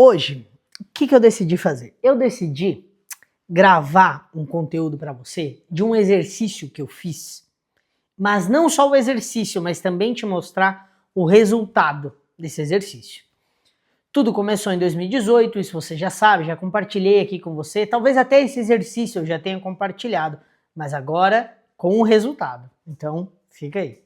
Hoje, o que eu decidi fazer? Eu decidi gravar um conteúdo para você de um exercício que eu fiz, mas não só o exercício, mas também te mostrar o resultado desse exercício. Tudo começou em 2018, isso você já sabe, já compartilhei aqui com você, talvez até esse exercício eu já tenha compartilhado, mas agora com o resultado. Então, fica aí.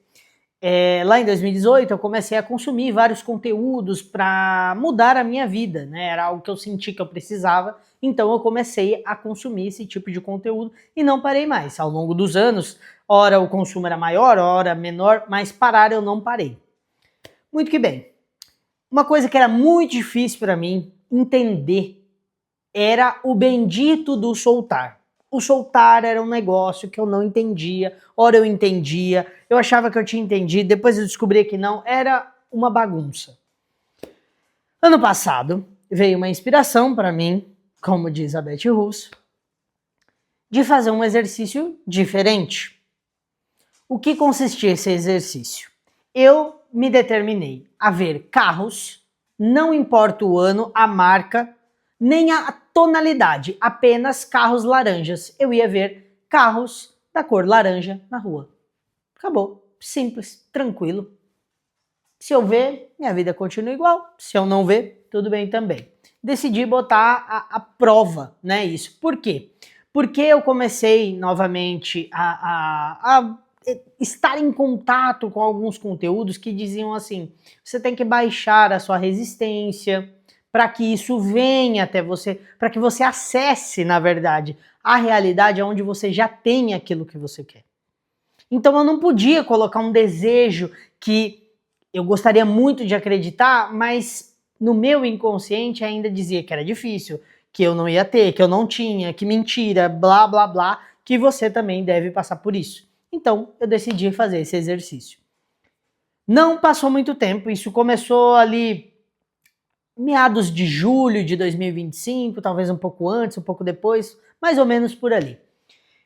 Lá em 2018 eu comecei a consumir vários conteúdos para mudar a minha vida, né? Era algo que eu senti que eu precisava, então eu comecei a consumir esse tipo de conteúdo e não parei mais. Ao longo dos anos, ora o consumo era maior, ora menor, mas parar eu não parei. Muito que bem. Uma coisa que era muito difícil para mim entender era o bendito do soltar. O soltar era um negócio que eu não entendia, ora eu entendia, eu achava que eu tinha entendido, depois eu descobri que não, era uma bagunça. Ano passado veio uma inspiração para mim, como diz a Betty Russo, de fazer um exercício diferente. O que consistia esse exercício? Eu me determinei a ver carros, não importa o ano, a marca, nem a tonalidade, apenas carros laranjas. Eu ia ver carros da cor laranja na rua. Acabou. Simples, tranquilo. Se eu ver, minha vida continua igual. Se eu não ver, tudo bem também. Decidi botar a prova, né, isso. Por quê? Porque eu comecei novamente a estar em contato com alguns conteúdos que diziam assim, você tem que baixar a sua resistência, para que isso venha até você, para que você acesse, na verdade, a realidade onde você já tem aquilo que você quer. Então eu não podia colocar um desejo que eu gostaria muito de acreditar, mas no meu inconsciente ainda dizia que era difícil, que eu não ia ter, que eu não tinha, que mentira, blá blá blá, que você também deve passar por isso. Então eu decidi fazer esse exercício. Não passou muito tempo, isso começou ali meados de julho de 2025, talvez um pouco antes, um pouco depois, mais ou menos por ali.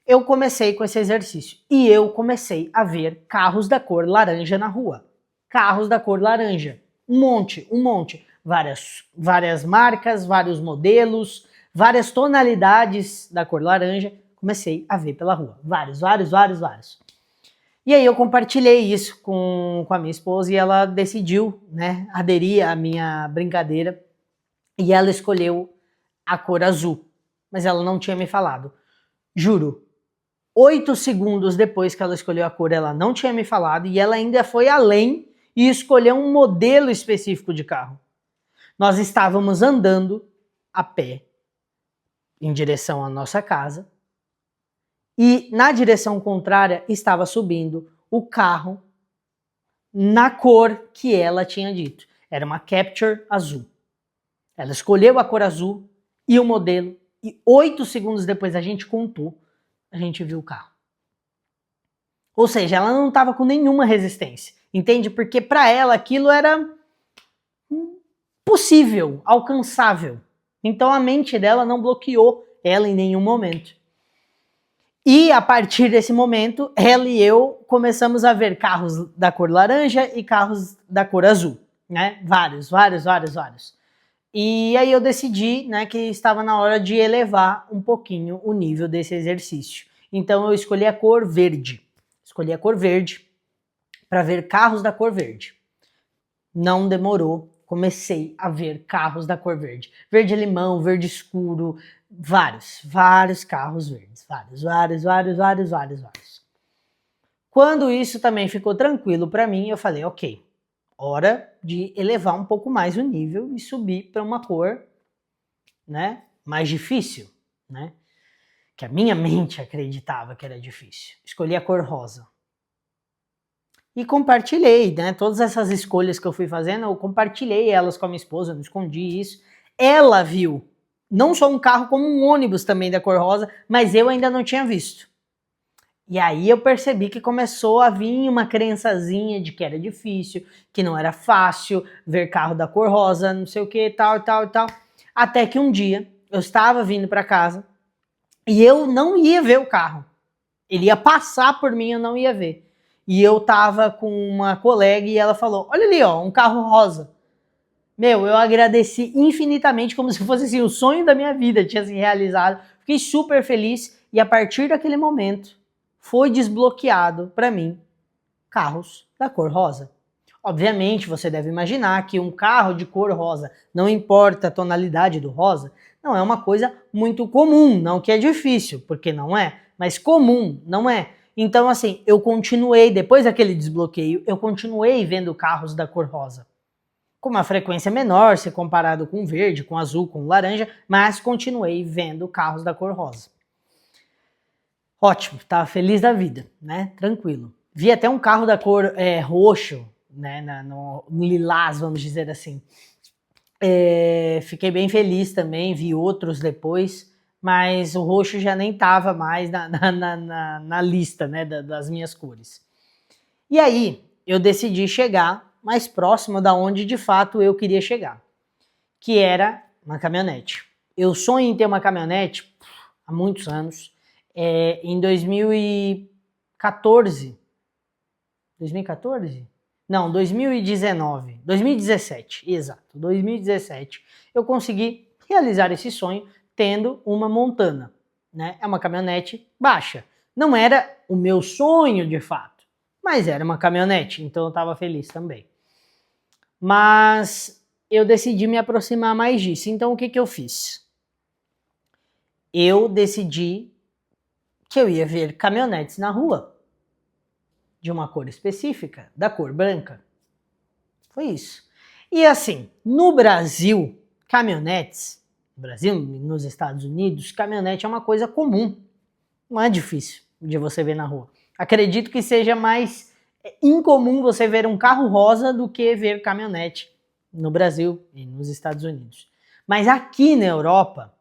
Eu comecei com esse exercício e eu comecei a ver carros da cor laranja na rua. Carros da cor laranja. Um monte. Várias marcas, vários modelos, várias tonalidades da cor laranja. Comecei a ver pela rua. Vários. E aí eu compartilhei isso com a minha esposa e ela decidiu, né, aderir à minha brincadeira e ela escolheu a cor azul, mas ela não tinha me falado. Juro, 8 segundos depois que ela escolheu a cor, ela não tinha me falado e ela ainda foi além e escolheu um modelo específico de carro. Nós estávamos andando a pé em direção à nossa casa e na direção contrária estava subindo o carro na cor que ela tinha dito. Era uma Capture azul. Ela escolheu a cor azul e o modelo e 8 segundos depois a gente contou, a gente viu o carro. Ou seja, ela não estava com nenhuma resistência, entende? Porque para ela aquilo era possível, alcançável. Então a mente dela não bloqueou ela em nenhum momento. E a partir desse momento, ela e eu começamos a ver carros da cor laranja e carros da cor azul, né? Vários. E aí eu decidi, né, que estava na hora de elevar um pouquinho o nível desse exercício. Então eu escolhi a cor verde. Escolhi a cor verde para ver carros da cor verde. Não demorou, comecei a ver carros da cor verde. Verde limão, verde escuro, vários carros verdes. Vários. Quando isso também ficou tranquilo para mim, eu falei, ok, hora de elevar um pouco mais o nível e subir para uma cor, né, mais difícil, né? Que a minha mente acreditava que era difícil. Escolhi a cor rosa. E compartilhei, né? Todas essas escolhas que eu fui fazendo, eu compartilhei elas com a minha esposa, eu não escondi isso. Ela viu, não só um carro, como um ônibus também da cor rosa, mas eu ainda não tinha visto. E aí eu percebi que começou a vir uma crençazinha de que era difícil, que não era fácil ver carro da cor rosa, não sei o que, tal. Até que um dia eu estava vindo para casa e eu não ia ver o carro. Ele ia passar por mim, eu não ia ver. E eu tava com uma colega e ela falou, olha ali, ó, um carro rosa. Meu, eu agradeci infinitamente, como se fosse assim, o sonho da minha vida tinha se realizado. Fiquei super feliz e a partir daquele momento foi desbloqueado para mim carros da cor rosa. Obviamente, você deve imaginar que um carro de cor rosa, não importa a tonalidade do rosa, não é uma coisa muito comum, não que é difícil, porque não é, mas comum, não é. Então, assim, eu continuei, depois daquele desbloqueio, eu continuei vendo carros da cor rosa. Com uma frequência menor, se comparado com verde, com azul, com laranja, mas continuei vendo carros da cor rosa. Ótimo, tava feliz da vida, né? Tranquilo. Vi até um carro da cor roxo, né? No lilás, vamos dizer assim. Fiquei bem feliz também, vi outros depois, mas o roxo já nem tava mais na lista, né? Das minhas cores. E aí, eu decidi chegar mais próximo da onde de fato eu queria chegar, que era uma caminhonete. Eu sonho em ter uma caminhonete há muitos anos. Em 2014, 2014? Não, 2019, 2017, exato, 2017, eu consegui realizar esse sonho tendo uma Montana, né? É uma caminhonete baixa. Não era o meu sonho de fato, mas era uma caminhonete, então eu estava feliz também. Mas eu decidi me aproximar mais disso, então o que eu fiz? Eu decidi que eu ia ver caminhonetes na rua, de uma cor específica, da cor branca. Foi isso. E assim, no Brasil, caminhonetes, no Brasil, nos Estados Unidos, caminhonete é uma coisa comum. Não é difícil de você ver na rua. Acredito que seja mais incomum você ver um carro rosa do que ver caminhonete no Brasil e nos Estados Unidos. Mas aqui na Europa,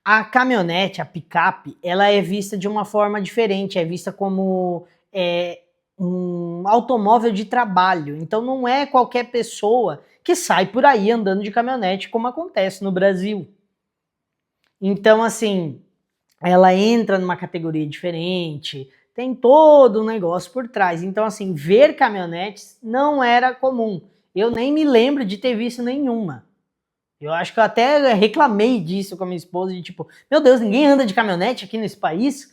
a caminhonete, a picape, ela é vista de uma forma diferente, é vista como um automóvel de trabalho. Então não é qualquer pessoa que sai por aí andando de caminhonete como acontece no Brasil. Então, assim, ela entra numa categoria diferente, tem todo um negócio por trás. Então, assim, ver caminhonetes não era comum. Eu nem me lembro de ter visto nenhuma. Eu acho que eu até reclamei disso com a minha esposa, de tipo, meu Deus, ninguém anda de caminhonete aqui nesse país?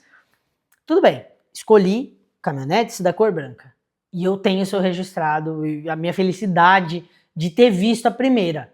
Tudo bem, escolhi caminhonetes da cor branca. E eu tenho isso registrado, e a minha felicidade de ter visto a primeira.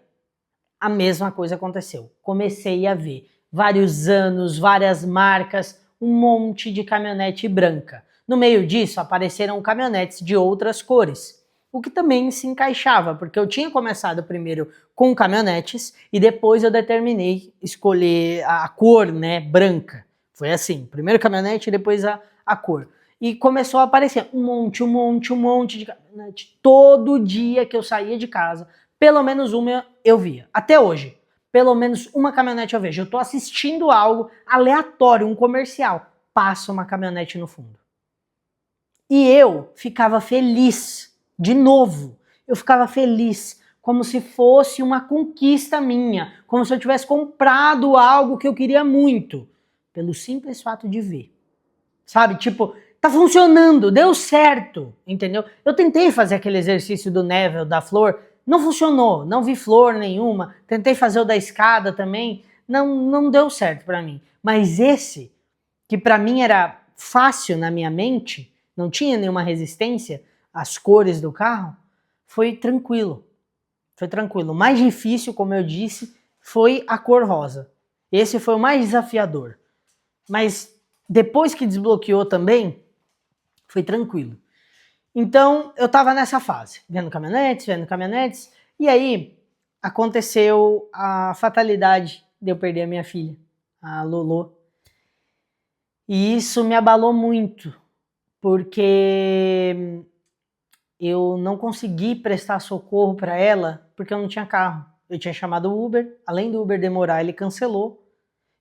A mesma coisa aconteceu. Comecei a ver vários anos, várias marcas, um monte de caminhonete branca. No meio disso apareceram caminhonetes de outras cores, o que também se encaixava, porque eu tinha começado primeiro com caminhonetes e depois eu determinei escolher a cor, né, branca. Foi assim, primeiro caminhonete e depois a cor. E começou a aparecer um monte de caminhonete. Todo dia que eu saía de casa, pelo menos uma eu via. Até hoje, pelo menos uma caminhonete eu vejo. Eu tô assistindo algo aleatório, um comercial. Passa uma caminhonete no fundo. E eu ficava feliz. De novo, eu ficava feliz, como se fosse uma conquista minha, como se eu tivesse comprado algo que eu queria muito, pelo simples fato de ver. Sabe, tipo, tá funcionando, deu certo, entendeu? Eu tentei fazer aquele exercício do Neville, da flor, não funcionou, não vi flor nenhuma, tentei fazer o da escada também, não deu certo pra mim. Mas esse, que pra mim era fácil na minha mente, não tinha nenhuma resistência, as cores do carro, foi tranquilo. Foi tranquilo. O mais difícil, como eu disse, foi a cor rosa. Esse foi o mais desafiador. Mas depois que desbloqueou também, foi tranquilo. Então, eu tava nessa fase, vendo caminhonetes, e aí aconteceu a fatalidade de eu perder a minha filha, a Lolo. E isso me abalou muito, porque eu não consegui prestar socorro para ela porque eu não tinha carro. Eu tinha chamado o Uber, além do Uber demorar, ele cancelou.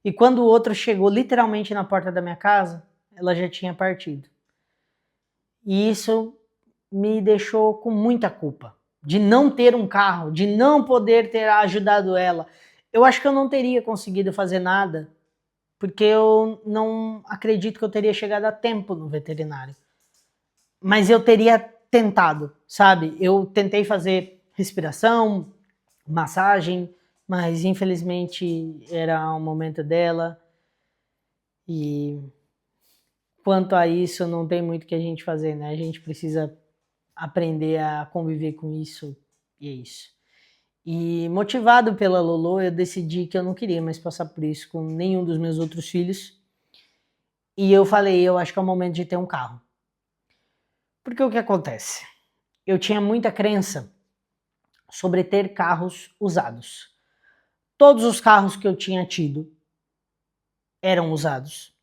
E quando o outro chegou literalmente na porta da minha casa, ela já tinha partido. E isso me deixou com muita culpa de não ter um carro, de não poder ter ajudado ela. Eu acho que eu não teria conseguido fazer nada, porque eu não acredito que eu teria chegado a tempo no veterinário. Mas eu teria tentado, sabe? Eu tentei fazer respiração, massagem, mas infelizmente era o momento dela e quanto a isso não tem muito que a gente fazer, né? A gente precisa aprender a conviver com isso e é isso. E motivado pela Lolo, eu decidi que eu não queria mais passar por isso com nenhum dos meus outros filhos. E eu falei, eu acho que é o momento de ter um carro. Porque o que acontece? Eu tinha muita crença sobre ter carros usados. Todos os carros que eu tinha tido eram usados.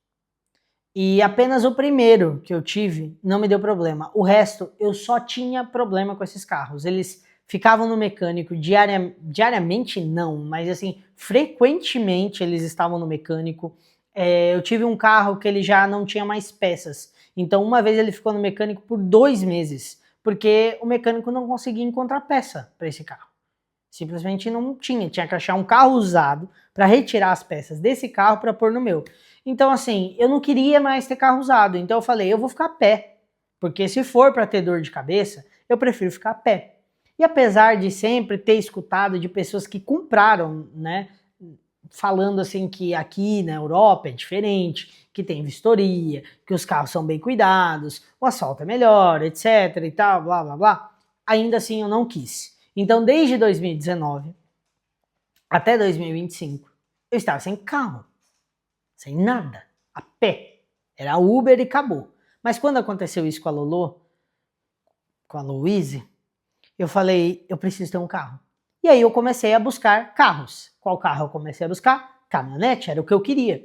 E apenas o primeiro que eu tive não me deu problema. O resto, eu só tinha problema com esses carros. Eles ficavam no mecânico diariamente, não, mas assim, frequentemente eles estavam no mecânico. Eu tive um carro que ele já não tinha mais peças. Então, uma vez ele ficou no mecânico por 2 meses, porque o mecânico não conseguia encontrar peça para esse carro. Simplesmente não tinha que achar um carro usado para retirar as peças desse carro para pôr no meu. Então, assim, eu não queria mais ter carro usado. Então eu falei, eu vou ficar a pé. Porque se for para ter dor de cabeça, eu prefiro ficar a pé. E apesar de sempre ter escutado de pessoas que compraram, né, falando assim que aqui na Europa é diferente, que tem vistoria, que os carros são bem cuidados, o asfalto é melhor, etc e tal, blá blá blá, ainda assim eu não quis. Então, desde 2019 até 2025, eu estava sem carro. Sem nada, a pé. Era Uber e acabou. Mas quando aconteceu isso com a Lolo, com a Louise, eu falei, eu preciso ter um carro. E aí eu comecei a buscar carros. Qual carro eu comecei a buscar? Caminhonete, era o que eu queria.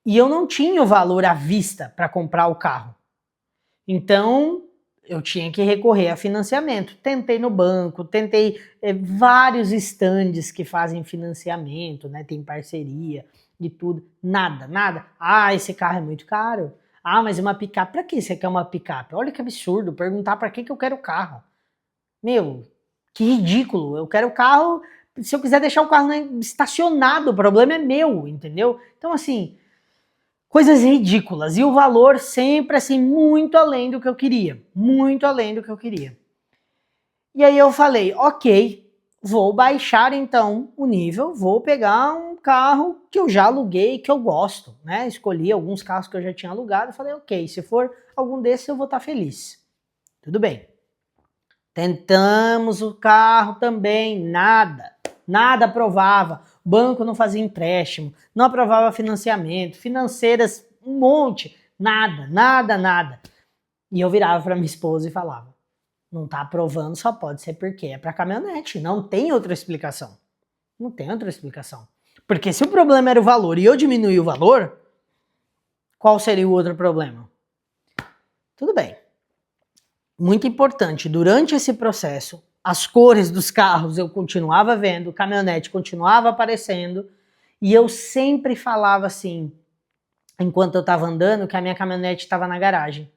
E eu não tinha o valor à vista para comprar o carro. Então, eu tinha que recorrer a financiamento. Tentei no banco, tentei vários estandes que fazem financiamento, né? Tem parceria de tudo. Nada, nada. Ah, esse carro é muito caro. Ah, mas uma picape. Pra que você quer uma picape? Olha que absurdo perguntar pra que eu quero o carro. Meu, que ridículo. Eu quero o carro. Se eu quiser deixar o carro estacionado, o problema é meu, entendeu? Então, assim, coisas ridículas. E o valor sempre, assim, muito além do que eu queria. Muito além do que eu queria. E aí eu falei, ok, vou baixar então o nível, vou pegar um carro que eu já aluguei, que eu gosto, né? Escolhi alguns carros que eu já tinha alugado e falei, ok, se for algum desses eu vou estar feliz. Tudo bem. Tentamos o carro também, nada. Nada aprovava. O banco não fazia empréstimo, não aprovava financiamento, financeiras, um monte. Nada, nada, nada. E eu virava para minha esposa e falava, não tá aprovando, só pode ser porque é para caminhonete. Não tem outra explicação. Não tem outra explicação. Porque se o problema era o valor e eu diminuí o valor, qual seria o outro problema? Tudo bem. Muito importante, durante esse processo, as cores dos carros eu continuava vendo, o caminhonete continuava aparecendo, e eu sempre falava assim, enquanto eu estava andando, que a minha caminhonete estava na garagem.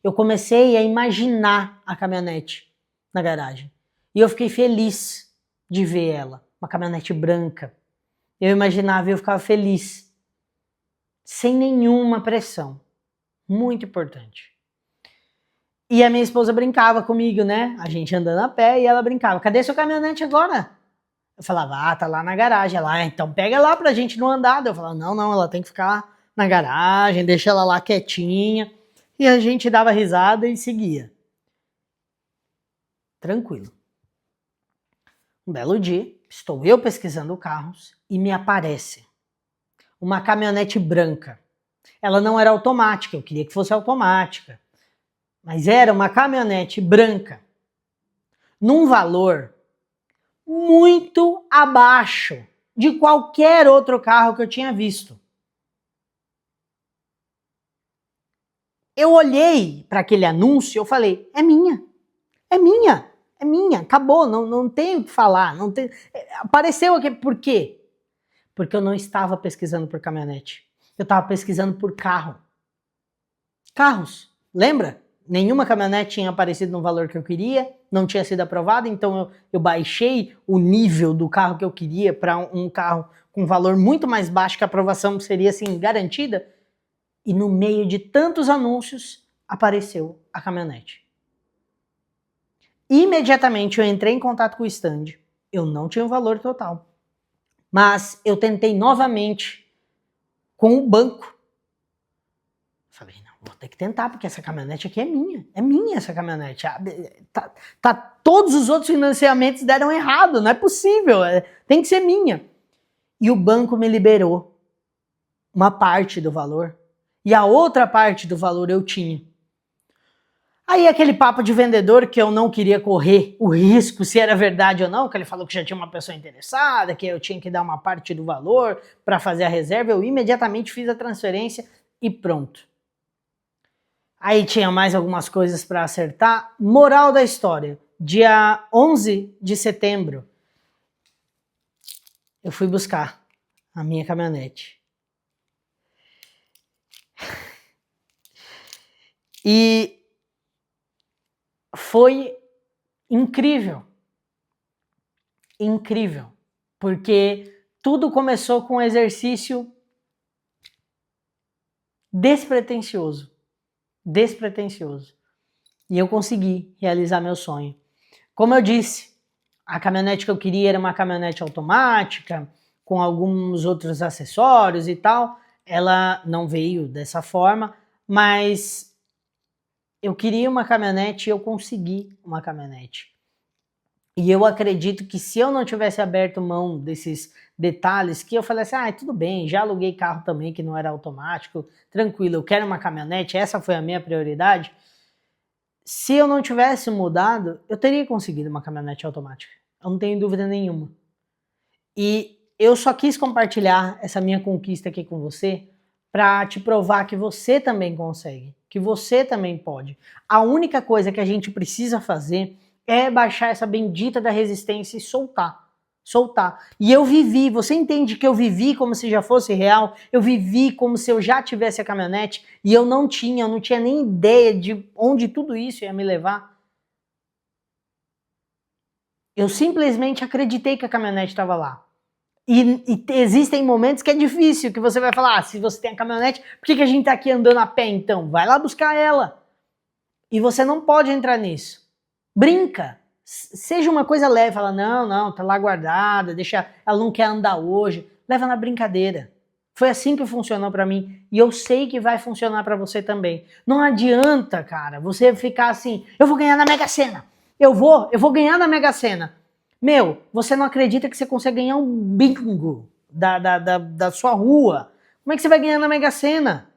Eu comecei a imaginar a caminhonete na garagem. E eu fiquei feliz de ver ela, uma caminhonete branca. Eu imaginava e eu ficava feliz, sem nenhuma pressão. Muito importante. E a minha esposa brincava comigo, né? A gente andando a pé e ela brincava, cadê seu caminhonete agora? Eu falava, ah, tá lá na garagem. Ela, então pega lá pra gente não andar. Eu falava, não, ela tem que ficar na garagem, deixa ela lá quietinha. E a gente dava risada e seguia. Tranquilo. Um belo dia, estou eu pesquisando carros e me aparece uma caminhonete branca. Ela não era automática, eu queria que fosse automática. Mas era uma caminhonete branca, num valor muito abaixo de qualquer outro carro que eu tinha visto. Eu olhei para aquele anúncio e eu falei, é minha, é minha, é minha, acabou, não tenho o que falar. Não tem... Apareceu aqui, por quê? Porque eu não estava pesquisando por caminhonete, eu estava pesquisando por carro. Carros, lembra? Nenhuma caminhonete tinha aparecido no valor que eu queria, não tinha sido aprovada, então eu baixei o nível do carro que eu queria para um carro com valor muito mais baixo, que a aprovação seria assim garantida, e no meio de tantos anúncios apareceu a caminhonete. Imediatamente eu entrei em contato com o stand, eu não tinha o valor total. Mas eu tentei novamente com o banco. Falei, não, vou ter que tentar, porque essa caminhonete aqui é minha. É minha essa caminhonete. Todos os outros financiamentos deram errado, não é possível, tem que ser minha. E o banco me liberou uma parte do valor. E a outra parte do valor eu tinha. Aí aquele papo de vendedor que eu não queria correr o risco, se era verdade ou não, que ele falou que já tinha uma pessoa interessada, que eu tinha que dar uma parte do valor para fazer a reserva, eu imediatamente fiz a transferência e pronto. Aí tinha mais algumas coisas para acertar. Moral da história, dia 11 de setembro, eu fui buscar a minha caminhonete. E foi incrível. Incrível. Porque tudo começou com um exercício despretensioso. Despretensioso. E eu consegui realizar meu sonho. Como eu disse, a caminhonete que eu queria era uma caminhonete automática, com alguns outros acessórios e tal. Ela não veio dessa forma, mas eu queria uma caminhonete e eu consegui uma caminhonete. E eu acredito que se eu não tivesse aberto mão desses detalhes, que eu falei assim, tudo bem, já aluguei carro também que não era automático, tranquilo, eu quero uma caminhonete, essa foi a minha prioridade. Se eu não tivesse mudado, eu teria conseguido uma caminhonete automática. Eu não tenho dúvida nenhuma. E eu só quis compartilhar essa minha conquista aqui com você para te provar que você também consegue, que você também pode. A única coisa que a gente precisa fazer é baixar essa bendita da resistência e soltar. Soltar. E eu vivi, você entende que eu vivi como se já fosse real? Eu vivi como se eu já tivesse a caminhonete e eu não tinha nem ideia de onde tudo isso ia me levar. Eu simplesmente acreditei que a caminhonete estava lá. E existem momentos que é difícil, que você vai falar, se você tem a caminhonete, por que a gente tá aqui andando a pé então? Vai lá buscar ela. E você não pode entrar nisso. Brinca. Seja uma coisa leve, fala, não, tá lá guardada, deixa, ela não quer andar hoje. Leva na brincadeira. Foi assim que funcionou pra mim. E eu sei que vai funcionar pra você também. Não adianta, cara, você ficar assim, eu vou ganhar na Mega Sena. Eu vou ganhar na Mega Sena. Meu, você não acredita que você consegue ganhar um bingo da sua rua. Como é que você vai ganhar na Mega Sena?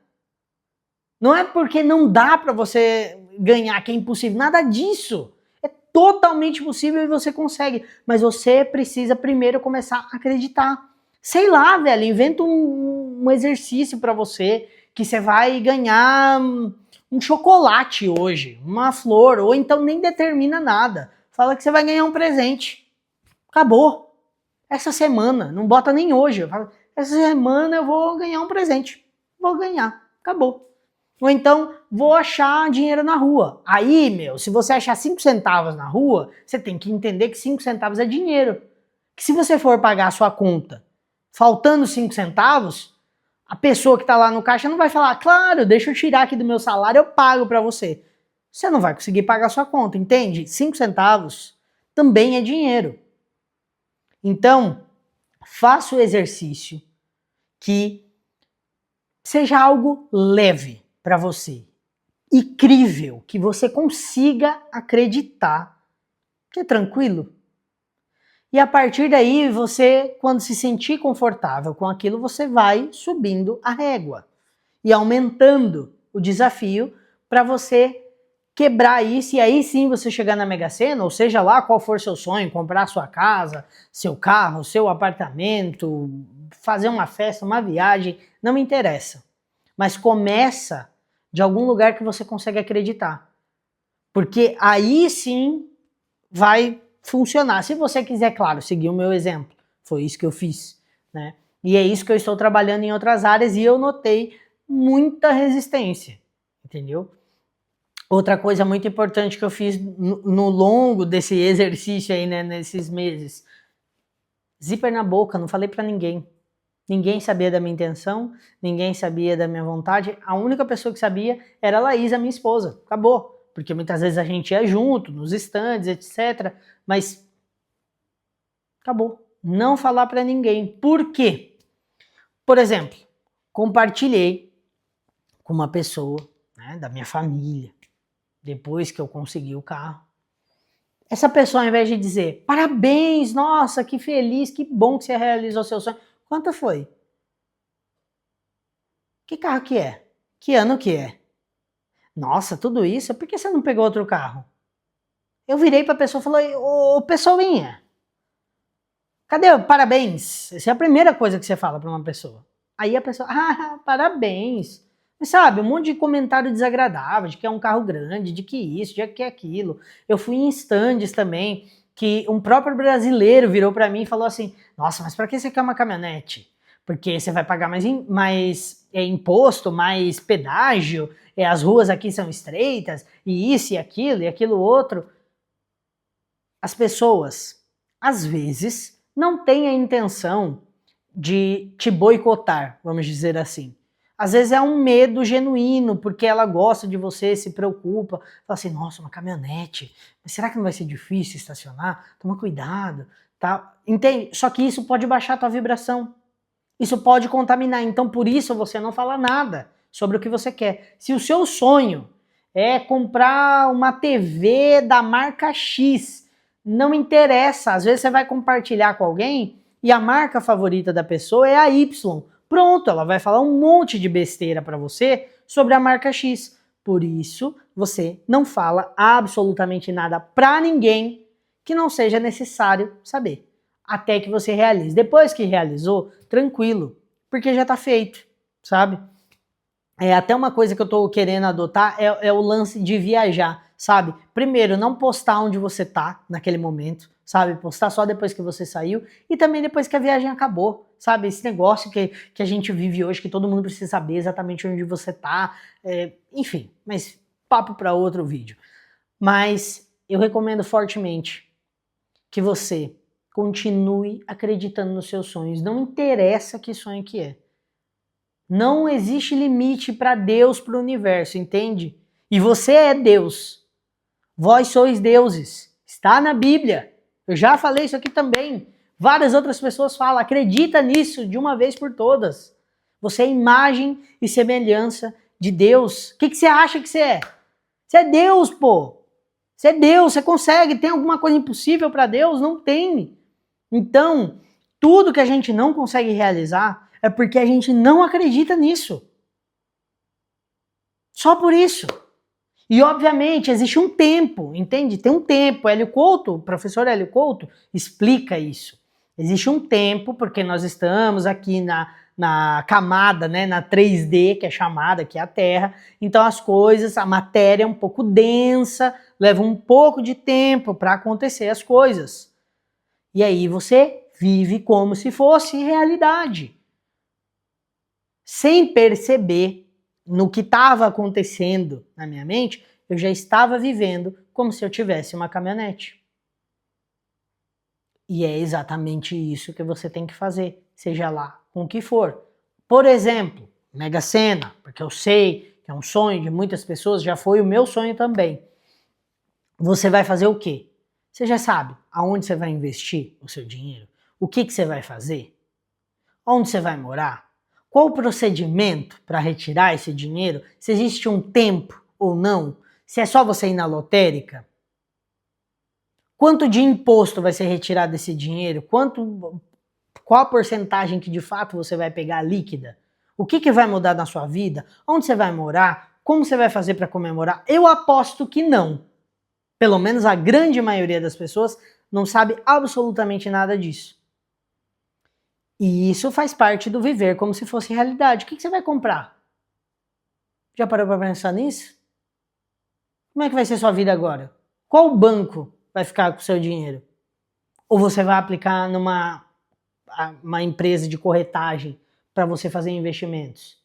Não é porque não dá pra você ganhar, que é impossível. Nada disso. É totalmente possível e você consegue. Mas você precisa primeiro começar a acreditar. Sei lá, velho, inventa um exercício pra você que você vai ganhar um chocolate hoje, uma flor, ou então nem determina nada. Fala que você vai ganhar um presente. Acabou. Essa semana, não bota nem hoje. Essa semana eu vou ganhar um presente. Vou ganhar. Acabou. Ou então, vou achar dinheiro na rua. Aí, meu, se você achar 5 centavos na rua, você tem que entender que 5 centavos é dinheiro. Que se você for pagar a sua conta faltando 5 centavos, a pessoa que está lá no caixa não vai falar, claro, deixa eu tirar aqui do meu salário, eu pago para você. Você não vai conseguir pagar a sua conta, entende? 5 centavos também é dinheiro. Então, faça o exercício que seja algo leve para você, incrível, que você consiga acreditar que é tranquilo. E a partir daí, você, quando se sentir confortável com aquilo, você vai subindo a régua e aumentando o desafio para você quebrar isso e aí sim você chegar na Mega Sena, ou seja lá qual for seu sonho, comprar sua casa, seu carro, seu apartamento, fazer uma festa, uma viagem, não me interessa. Mas começa de algum lugar que você consegue acreditar. Porque aí sim vai funcionar. Se você quiser, claro, seguir o meu exemplo. Foi isso que eu fiz, né? E é isso que eu estou trabalhando em outras áreas e eu notei muita resistência, entendeu? Outra coisa muito importante que eu fiz no longo desse exercício aí, né, nesses meses. Zíper na boca, não falei pra ninguém. Ninguém sabia da minha intenção, ninguém sabia da minha vontade. A única pessoa que sabia era a Laís, a minha esposa. Acabou. Porque muitas vezes a gente ia junto, nos estandes, etc. Mas Acabou. Não falar para ninguém. Por quê? Por exemplo, compartilhei com uma pessoa, né, da minha família, depois que eu consegui o carro. Essa pessoa, ao invés de dizer, parabéns, nossa, que feliz, que bom que você realizou seu sonho. Quanto foi? Que carro que é? Que ano que é? Nossa, tudo isso? Por que você não pegou outro carro? Eu virei para a pessoa e falei, ô pessoinha, cadê o parabéns? Essa é a primeira coisa que você fala para uma pessoa. Aí a pessoa, parabéns. Mas sabe, um monte de comentário desagradável, de que é um carro grande, de que isso, de que aquilo. Eu fui em stands também, que um próprio brasileiro virou para mim e falou assim, nossa, mas para que você quer uma caminhonete? Porque você vai pagar mais imposto, mais pedágio, as ruas aqui são estreitas, e isso e aquilo outro. As pessoas, às vezes, não têm a intenção de te boicotar, vamos dizer assim. Às vezes é um medo genuíno, porque ela gosta de você, se preocupa, fala assim, nossa, uma caminhonete, mas será que não vai ser difícil estacionar? Toma cuidado, tá? Entende? Só que isso pode baixar a tua vibração, isso pode contaminar, então por isso você não fala nada sobre o que você quer. Se o seu sonho é comprar uma TV da marca X, não interessa, às vezes você vai compartilhar com alguém e a marca favorita da pessoa é a Y. Pronto, ela vai falar um monte de besteira para você sobre a marca X. Por isso, você não fala absolutamente nada para ninguém que não seja necessário saber. Até que você realize. Depois que realizou, tranquilo, porque já tá feito, sabe? Até uma coisa que eu tô querendo adotar é o lance de viajar, sabe? Primeiro, não postar onde você tá naquele momento, sabe? Postar só depois que você saiu e também depois que a viagem acabou, sabe? Esse negócio que a gente vive hoje, que todo mundo precisa saber exatamente onde você tá, enfim, mas papo para outro vídeo. Mas eu recomendo fortemente que você continue acreditando nos seus sonhos, não interessa que sonho que é. Não existe limite para Deus, para o universo, entende? E você é Deus. Vós sois deuses. Está na Bíblia. Eu já falei isso aqui também. Várias outras pessoas falam. Acredita nisso de uma vez por todas. Você é imagem e semelhança de Deus. O que você acha que você é? Você é Deus, pô. Você é Deus, você consegue. Tem alguma coisa impossível para Deus? Não tem. Então, tudo que a gente não consegue realizar é porque a gente não acredita nisso. Só por isso. E, obviamente, existe um tempo, entende? Tem um tempo. O professor Hélio Couto explica isso. Existe um tempo, porque nós estamos aqui na camada, né, na 3D, que é chamada, que é a Terra. Então, as coisas, a matéria é um pouco densa, leva um pouco de tempo para acontecer as coisas. E aí você vive como se fosse realidade. Sem perceber no que estava acontecendo na minha mente, eu já estava vivendo como se eu tivesse uma caminhonete. E é exatamente isso que você tem que fazer, seja lá com o que for. Por exemplo, Mega Sena, porque eu sei que é um sonho de muitas pessoas, já foi o meu sonho também. Você vai fazer o quê? Você já sabe aonde você vai investir o seu dinheiro? O que você vai fazer? Onde você vai morar? Qual o procedimento para retirar esse dinheiro? Se existe um tempo ou não? Se é só você ir na lotérica? Quanto de imposto vai ser retirado desse dinheiro? Qual a porcentagem que de fato você vai pegar líquida? O que vai mudar na sua vida? Onde você vai morar? Como você vai fazer para comemorar? Eu aposto que não. Pelo menos a grande maioria das pessoas não sabe absolutamente nada disso. E isso faz parte do viver como se fosse realidade. O que você vai comprar? Já parou para pensar nisso? Como é que vai ser sua vida agora? Qual banco vai ficar com o seu dinheiro? Ou você vai aplicar numa uma empresa de corretagem para você fazer investimentos?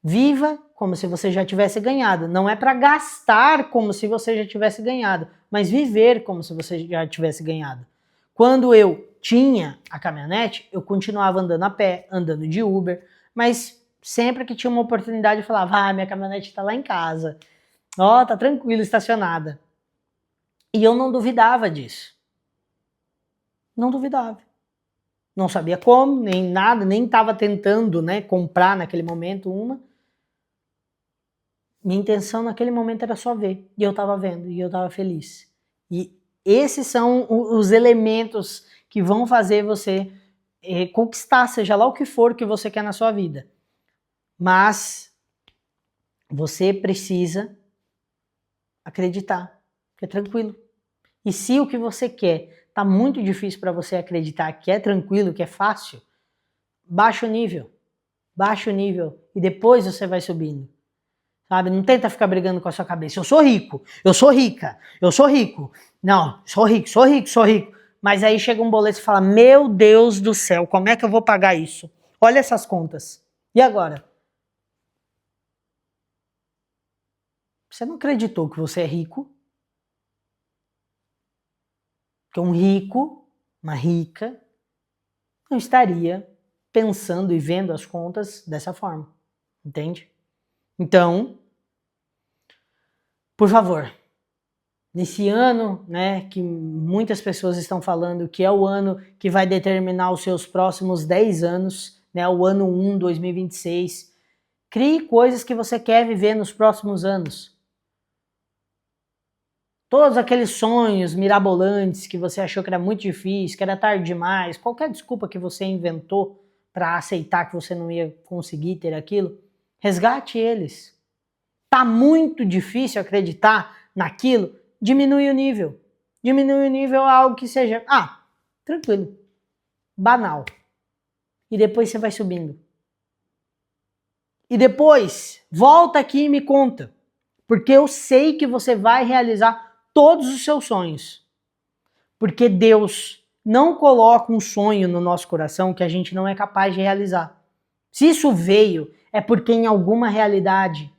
Viva como se você já tivesse ganhado. Não é para gastar como se você já tivesse ganhado, mas viver como se você já tivesse ganhado. Quando eu tinha a caminhonete, eu continuava andando a pé, andando de Uber, mas sempre que tinha uma oportunidade eu falava, minha caminhonete está lá em casa, tá tranquilo, estacionada. E eu não duvidava disso. Não duvidava. Não sabia como, nem nada, nem estava tentando, né, comprar naquele momento uma. Minha intenção naquele momento era só ver. E eu estava vendo, e eu estava feliz. E esses são os elementos que vão fazer você conquistar, seja lá o que for que você quer na sua vida. Mas você precisa acreditar, que é tranquilo. E se o que você quer tá muito difícil para você acreditar que é tranquilo, que é fácil, baixa o nível e depois você vai subindo. Sabe? Não tenta ficar brigando com a sua cabeça. Eu sou rico, eu sou rica, eu sou rico. Não, sou rico, sou rico, sou rico. Mas aí chega um boleto e fala, meu Deus do céu, como é que eu vou pagar isso? Olha essas contas. E agora? Você não acreditou que você é rico? Que um rico, uma rica, não estaria pensando e vendo as contas dessa forma. Entende? Então, por favor, nesse ano, né, que muitas pessoas estão falando que é o ano que vai determinar os seus próximos 10 anos, né, o ano 1, 2026, crie coisas que você quer viver nos próximos anos. Todos aqueles sonhos mirabolantes que você achou que era muito difícil, que era tarde demais, qualquer desculpa que você inventou para aceitar que você não ia conseguir ter aquilo, resgate eles. Tá muito difícil acreditar naquilo, diminui o nível. Diminui o nível a algo que seja, tranquilo, banal. E depois você vai subindo. E depois, volta aqui e me conta. Porque eu sei que você vai realizar todos os seus sonhos. Porque Deus não coloca um sonho no nosso coração que a gente não é capaz de realizar. Se isso veio, é porque em alguma realidade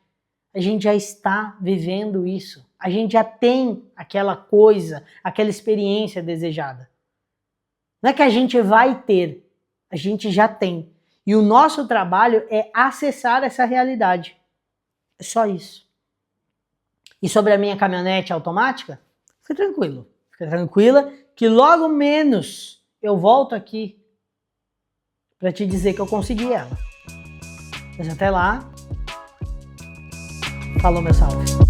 a gente já está vivendo isso. A gente já tem aquela coisa, aquela experiência desejada. Não é que a gente vai ter, a gente já tem. E o nosso trabalho é acessar essa realidade. É só isso. E sobre a minha caminhonete automática, fica tranquilo. Fica tranquila que logo menos eu volto aqui para te dizer que eu consegui ela. Mas até lá, falou meu salve.